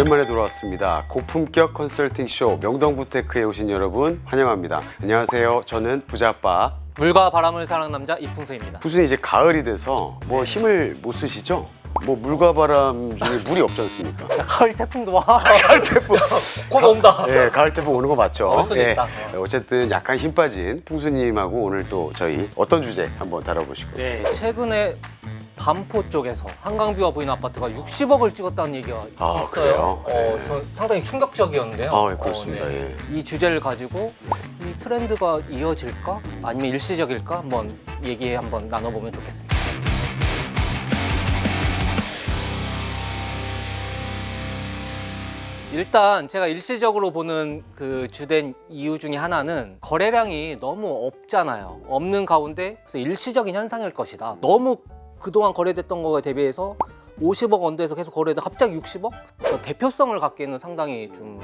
오랜만에 돌아왔습니다. 고품격 컨설팅 쇼 명동부테크에 오신 여러분 환영합니다. 안녕하세요. 저는 부자아빠 물과 바람을 사랑하는 남자 이풍수입니다. 부수님. 이제 가을이 돼서 뭐 힘을 못 쓰시죠? 뭐 물과 바람 중에 물이 없지 않습니까? 야, 가을 태풍도 와. 가을 태풍 곧 온다. 예, 가을 태풍 오는 거 맞죠? 벌써 됐다. 어쨌든 약간 힘 빠진 풍수님하고 오늘 또 저희 어떤 주제 한번 다뤄보시고. 네, 최근에 반포 쪽에서 한강뷰가 보이는 아파트가 60억을 찍었다는 얘기가 아, 있어요. 그래요? 전 상당히 충격적이었는데요. 아, 그렇습니다. 예. 이 주제를 가지고 이 트렌드가 이어질까? 아니면 일시적일까? 한번 얘기 한번 나눠보면 좋겠습니다. 일단 제가 일시적으로 보는 그 주된 이유 중에 하나는 거래량이 너무 없잖아요. 없는 가운데 그래서 일시적인 현상일 것이다. 너무 그동안 거래됐던 거에 대비해서 50억 언더에서 계속 거래해도 갑자기 60억? 그러니까 대표성을 갖기에는 상당히 좀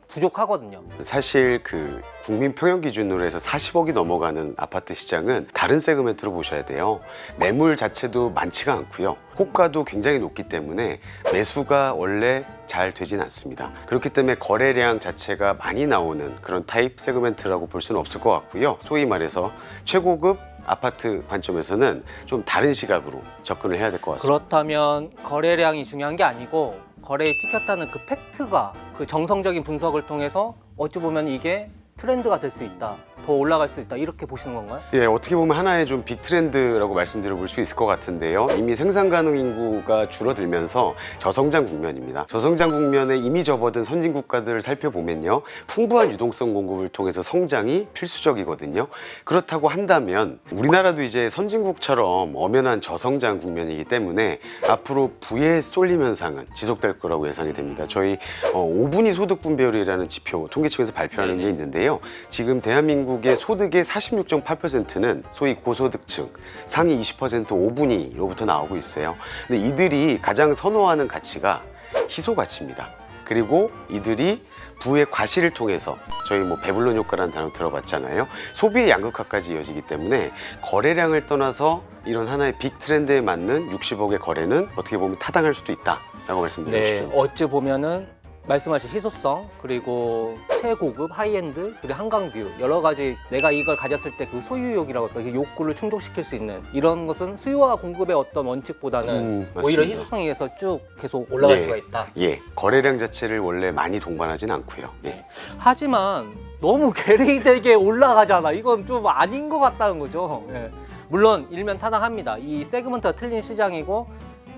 부족하거든요. 사실 그 국민 평형 기준으로 해서 40억이 넘어가는 아파트 시장은 다른 세그멘트로 보셔야 돼요. 매물 자체도 많지가 않고요. 호가도 굉장히 높기 때문에 매수가 원래 잘 되진 않습니다. 그렇기 때문에 거래량 자체가 많이 나오는 그런 타입 세그멘트라고 볼 수는 없을 것 같고요. 소위 말해서 최고급 아파트 관점에서는 좀 다른 시각으로 접근을 해야 될 것 같습니다. 그렇다면 거래량이 중요한 게 아니고 거래에 찍혔다는 그 팩트가 그 정성적인 분석을 통해서 어찌 보면 이게 트렌드가 될 수 있다. 더 올라갈 수 있다. 이렇게 보시는 건가요? 예, 어떻게 보면 하나의 좀 빅 트렌드라고 말씀드려 볼 수 있을 것 같은데요. 이미 생산 가능 인구가 줄어들면서 저성장 국면입니다. 저성장 국면에 이미 접어든 선진 국가들을 살펴보면요. 풍부한 유동성 공급을 통해서 성장이 필수적이거든요. 그렇다고 한다면 우리나라도 이제 선진국처럼 엄연한 저성장 국면이기 때문에 앞으로 부의 쏠림 현상은 지속될 거라고 예상이 됩니다. 저희 5분위 소득 분배율이라는 지표 통계청에서 발표하는 게 있는데요. 지금 대한민국의 소득의 46.8%는 소위 고소득층, 상위 20% 5분위로부터 나오고 있어요. 근데 이들이 가장 선호하는 가치가 희소 가치입니다. 그리고 이들이 부의 과실을 통해서 저희 뭐 배불론 효과라는 단어 들어봤잖아요. 소비의 양극화까지 이어지기 때문에 거래량을 떠나서 이런 하나의 빅 트렌드에 맞는 60억의 거래는 어떻게 보면 타당할 수도 있다라고 말씀드리고 싶습니다. 어찌 보면은 말씀하신 희소성 그리고 최고급 하이엔드 그리고 한강뷰 여러 가지 내가 이걸 가졌을 때 그 소유욕이라고 할까 그 욕구를 충족시킬 수 있는 이런 것은 수요와 공급의 어떤 원칙보다는 맞습니다. 오히려 희소성에 의해서 쭉 계속 올라갈 네. 수가 있다. 예, 거래량 자체를 원래 많이 동반하진 않고요. 예. 하지만 너무 괴리되게 올라가잖아. 이건 좀 아닌 것 같다는 거죠. 예. 물론 일면 타당합니다. 이 세그먼트가 틀린 시장이고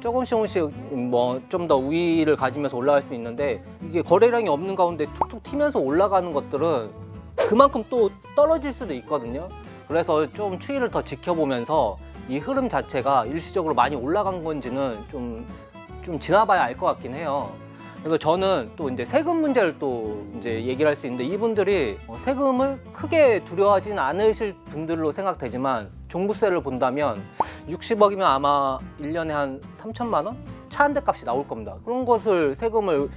조금씩 뭐 좀 더 우위를 가지면서 올라갈 수 있는데 이게 거래량이 없는 가운데 툭툭 튀면서 올라가는 것들은 그만큼 또 떨어질 수도 있거든요. 그래서 좀 추이를 더 지켜보면서 이 흐름 자체가 일시적으로 많이 올라간 건지는 좀 지나봐야 알 것 같긴 해요. 그래서 저는 또 이제 세금 문제를 또 이제 얘기를 할 수 있는데 이분들이 세금을 크게 두려워하진 않으실 분들로 생각되지만 종부세를 본다면 60억이면 아마 1년에 한 3천만 원? 차 한 대 값이 나올 겁니다. 그런 것을 세금을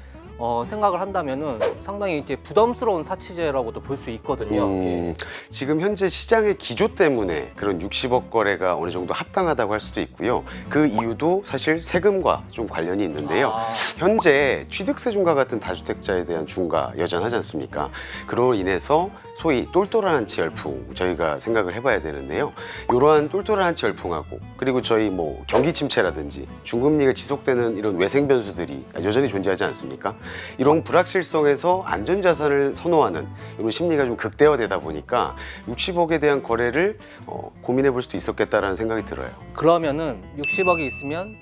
생각을 한다면은 상당히 이제 부담스러운 사치제라고도 볼 수 있거든요. 예. 지금 현재 시장의 기조 때문에 그런 60억 거래가 어느 정도 합당하다고 할 수도 있고요. 그 이유도 사실 세금과 좀 관련이 있는데요. 현재 취득세 중과 같은 다주택자에 대한 중과 여전하지 않습니까? 그로 인해서 소위 똘똘한 한치 열풍 저희가 생각을 해봐야 되는데요. 이러한 똘똘한 한치 열풍하고 그리고 저희 뭐 경기 침체라든지 중금리가 지속되는 이런 외생 변수들이 여전히 존재하지 않습니까? 이런 불확실성에서 안전자산을 선호하는 이런 심리가 좀 극대화되다 보니까 60억에 대한 거래를 고민해 볼 수도 있었겠다라는 생각이 들어요. 그러면은 60억이 있으면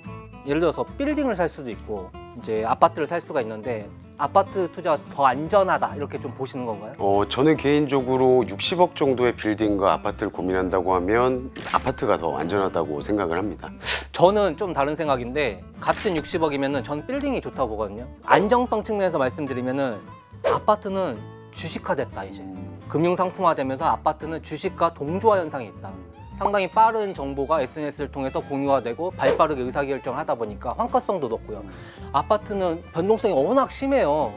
예를 들어서 빌딩을 살 수도 있고 이제 아파트를 살 수가 있는데 아파트 투자가 더 안전하다 이렇게 좀 보시는 건가요? 저는 개인적으로 60억 정도의 빌딩과 아파트를 고민한다고 하면 아파트가 더 안전하다고 생각을 합니다. 저는 좀 다른 생각인데 같은 60억이면은 전 빌딩이 좋다고 보거든요. 안정성 측면에서 말씀드리면은 아파트는 주식화됐다 이제. 금융상품화되면서 아파트는 주식과 동조화 현상이 있다. 상당히 빠른 정보가 SNS를 통해서 공유가 되고 발빠르게 의사결정을 하다 보니까 환가성도 높고요. 아파트는 변동성이 워낙 심해요.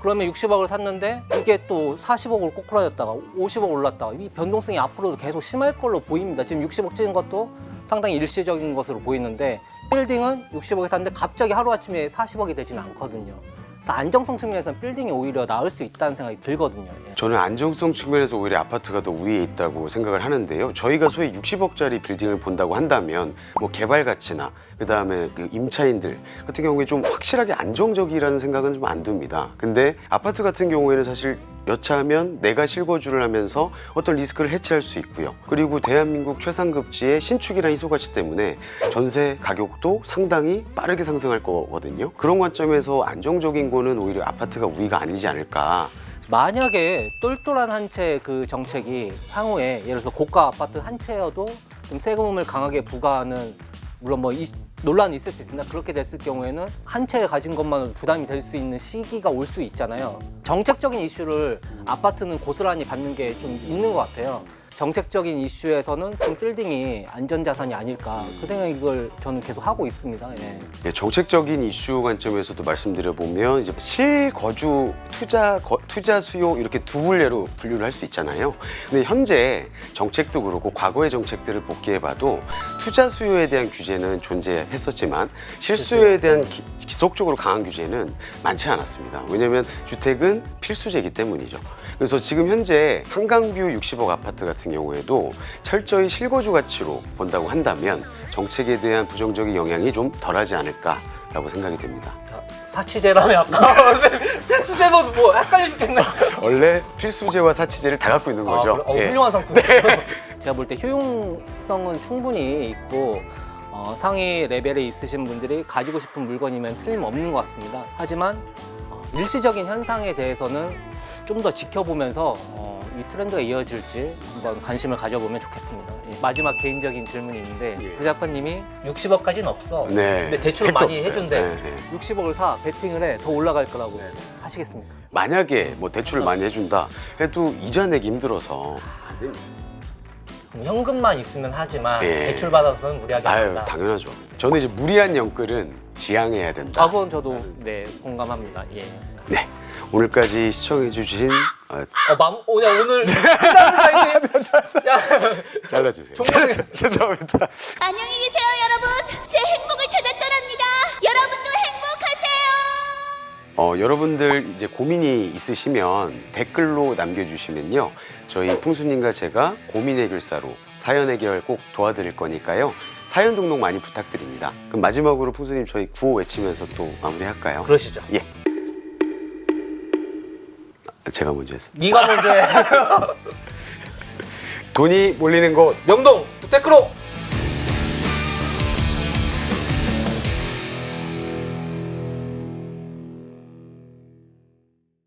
그러면 60억을 샀는데 이게 또 40억으로 꼬꾸라졌다가 50억 올랐다가 이 변동성이 앞으로도 계속 심할 걸로 보입니다. 지금 60억 찍은 것도 상당히 일시적인 것으로 보이는데 빌딩은 60억에 샀는데 갑자기 하루아침에 40억이 되지는 않거든요. 그래서 안정성 측면에서는 빌딩이 오히려 나을 수 있다는 생각이 들거든요. 예. 저는 안정성 측면에서 오히려 아파트가 더 우위에 있다고 생각을 하는데요. 저희가 소위 60억짜리 빌딩을 본다고 한다면 뭐 개발 가치나 그다음에 그 임차인들 같은 경우에 좀 확실하게 안정적이라는 생각은 좀 안 듭니다. 근데 아파트 같은 경우에는 사실 여차하면 내가 실거주를 하면서 어떤 리스크를 해치할 수 있고요. 그리고 대한민국 최상급지의 신축이라는 희소가치 때문에 전세 가격도 상당히 빠르게 상승할 거거든요. 그런 관점에서 안정적인 거는 오히려 아파트가 우위가 아니지 않을까. 만약에 똘똘한 한 채 그 정책이 향후에 예를 들어서 고가 아파트 한 채여도 좀 세금을 강하게 부과하는 물론 뭐 논란이 있을 수 있습니다. 그렇게 됐을 경우에는 한 채 가진 것만으로 부담이 될 수 있는 시기가 올 수 있잖아요. 정책적인 이슈를 아파트는 고스란히 받는 게 좀 있는 것 같아요. 정책적인 이슈에서는 좀 빌딩이 안전자산이 아닐까 그 생각을 저는 계속 하고 있습니다. 예. 네, 정책적인 이슈 관점에서도 말씀드려보면 이제 실거주 투자 수요 이렇게 두 분류로 분류를 할 수 있잖아요. 근데 현재 정책도 그렇고 과거의 정책들을 복귀해봐도 투자 수요에 대한 규제는 존재했었지만 실수요에 대한 지속적으로 강한 규제는 많지 않았습니다. 왜냐하면 주택은 필수제이기 때문이죠. 그래서 지금 현재 한강뷰 60억 아파트 같은 경우에도 철저히 실거주 가치로 본다고 한다면 정책에 대한 부정적인 영향이 좀 덜하지 않을까라고 생각이 됩니다. 사치제라며 아까 필수제도 뭐 헷갈려 죽겠네. 원래 필수제와 사치제를 다 갖고 있는 거죠. 예. 훌륭한 상품. 제가 볼 때 효용성은 충분히 있고 상위 레벨에 있으신 분들이 가지고 싶은 물건이면 틀림없는 것 같습니다. 하지만 일시적인 현상에 대해서는 좀 더 지켜보면서 이 트렌드가 이어질지 한번 관심을 가져보면 좋겠습니다. 예. 마지막 개인적인 질문이 있는데 예. 그 작가님이 60억까지는 없어. 네. 근데 대출을 택도 많이 없어요. 해준대. 네, 네. 60억을 사, 베팅을 해, 더 올라갈 거라고 하시겠습니까? 만약에 뭐 대출을 많이 해준다 해도 이자 내기 힘들어서 안 됩니다. 현금만 있으면 하지만 예. 대출 받아서는 무리하게 안 아유, 한다. 당연하죠. 저는 이제 무리한 연끌은 지양해야 된다. 그건 저도 네 공감합니다. 예. 네. 오늘까지 시청해주신 오늘 잘라주세요. 종료를- 죄송합니다. 안녕히 계세요, 여러분. 제 행복을 찾아 떠납니다. 여러분도 행복하세요. 여러분들 이제 고민이 있으시면 댓글로 남겨주시면요. 저희 풍수님과 제가 고민 해결사로 사연 해결 꼭 도와드릴 거니까요. 사연 등록 많이 부탁드립니다. 그럼 마지막으로 풍수님 저희 구호 외치면서 또 마무리할까요? 그러시죠. 예. 제가 먼저 했습니다. 네가 먼저 해. 돈이 몰리는 곳 명동 부테크로